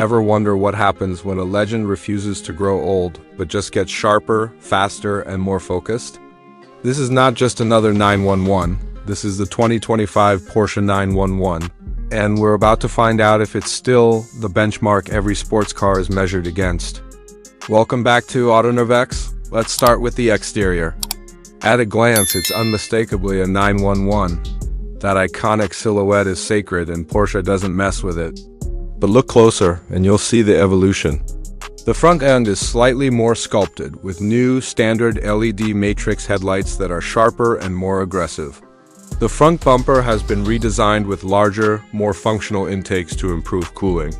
Ever wonder what happens when a legend refuses to grow old, but just gets sharper, faster, and more focused? This is not just another 911. This is the 2025 Porsche 911, and we're about to find out if it's still the benchmark every sports car is measured against. Welcome back to AutoNerveX. Let's start with the exterior. At a glance, it's unmistakably a 911. That iconic silhouette is sacred and Porsche doesn't mess with it. But look closer and you'll see the evolution. The front end is slightly more sculpted, with new standard LED matrix headlights that are sharper and more aggressive. The front bumper has been redesigned with larger, more functional intakes to improve cooling.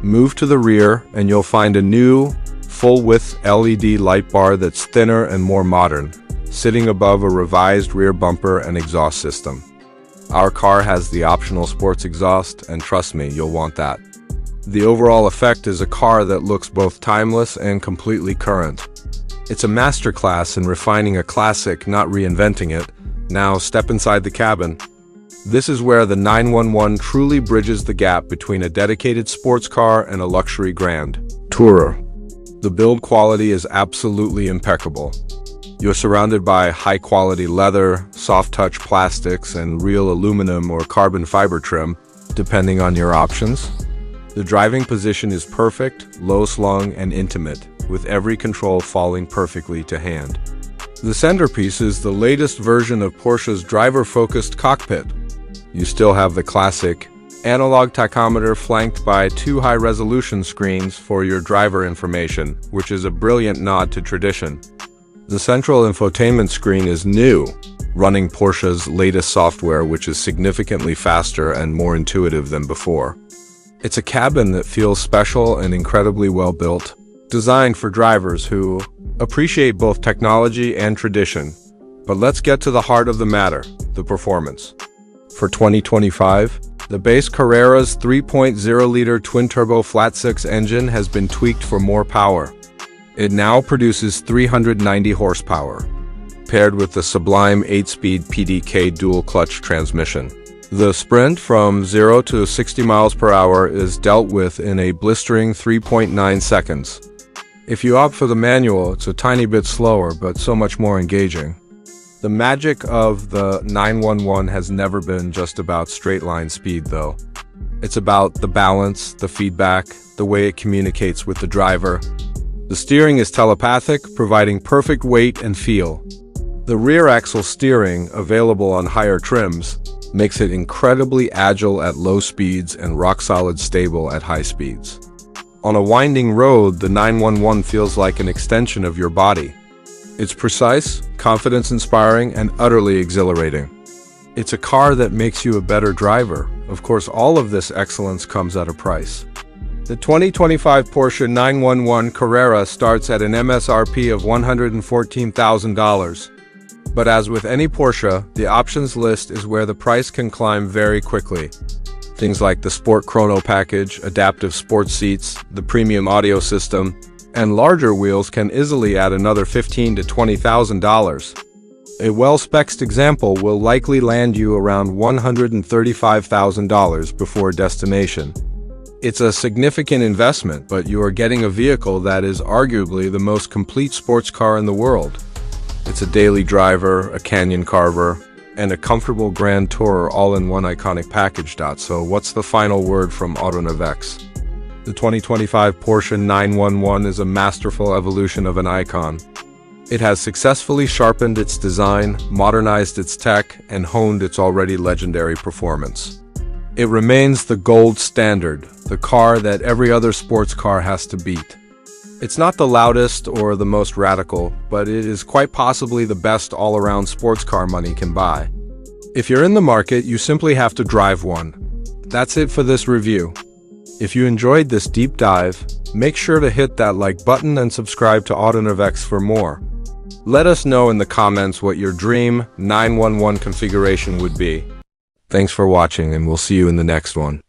Move to the rear and you'll find a new, full-width LED light bar that's thinner and more modern, sitting above a revised rear bumper and exhaust system. Our car has the optional sports exhaust, and trust me, you'll want that. The overall effect is a car that looks both timeless and completely current. It's a masterclass in refining a classic, not reinventing it. Now step inside the cabin. This is where the 911 truly bridges the gap between a dedicated sports car and a luxury grand tourer. The build quality is absolutely impeccable. You're surrounded by high-quality leather, soft-touch plastics, and real aluminum or carbon fiber trim, depending on your options. The driving position is perfect, low-slung, and intimate, with every control falling perfectly to hand. The centerpiece is the latest version of Porsche's driver-focused cockpit. You still have the classic analog tachometer flanked by two high-resolution screens for your driver information, which is a brilliant nod to tradition. The central infotainment screen is new, running Porsche's latest software, which is significantly faster and more intuitive than before. It's a cabin that feels special and incredibly well built, designed for drivers who appreciate both technology and tradition. But let's get to the heart of the matter, the performance. For 2025, the base Carrera's 3.0-liter twin-turbo flat-six engine has been tweaked for more power. It now produces 390 horsepower, paired with the sublime 8-speed PDK dual-clutch transmission. The sprint from 0 to 60 miles per hour is dealt with in a blistering 3.9 seconds. If you opt for the manual, it's a tiny bit slower, but so much more engaging. The magic of the 911 has never been just about straight-line speed, though. It's about the balance, the feedback, the way it communicates with the driver. The steering is telepathic, providing perfect weight and feel. The rear axle steering, available on higher trims, makes it incredibly agile at low speeds and rock-solid stable at high speeds. On a winding road, the 911 feels like an extension of your body. It's precise, confidence-inspiring, and utterly exhilarating. It's a car that makes you a better driver. Of course, all of this excellence comes at a price. The 2025 Porsche 911 Carrera starts at an MSRP of $114,000. But as with any Porsche, the options list is where the price can climb very quickly. Things like the Sport Chrono package, adaptive sports seats, the premium audio system, and larger wheels can easily add another $15,000 to $20,000. A well-spec'd example will likely land you around $135,000 before destination. It's a significant investment, but you are getting a vehicle that is arguably the most complete sports car in the world. It's a daily driver, a canyon carver, and a comfortable grand tourer all in one iconic package. So what's the final word from AutoNerveX? The 2025 Porsche 911 is a masterful evolution of an icon. It has successfully sharpened its design, modernized its tech, and honed its already legendary performance. It remains the gold standard, the car that every other sports car has to beat. It's not the loudest or the most radical, but it is quite possibly the best all-around sports car money can buy. If you're in the market, you simply have to drive one. That's it for this review. If you enjoyed this deep dive, make sure to hit that like button and subscribe to AutoNerveX for more. Let us know in the comments what your dream 911 configuration would be. Thanks for watching, and we'll see you in the next one.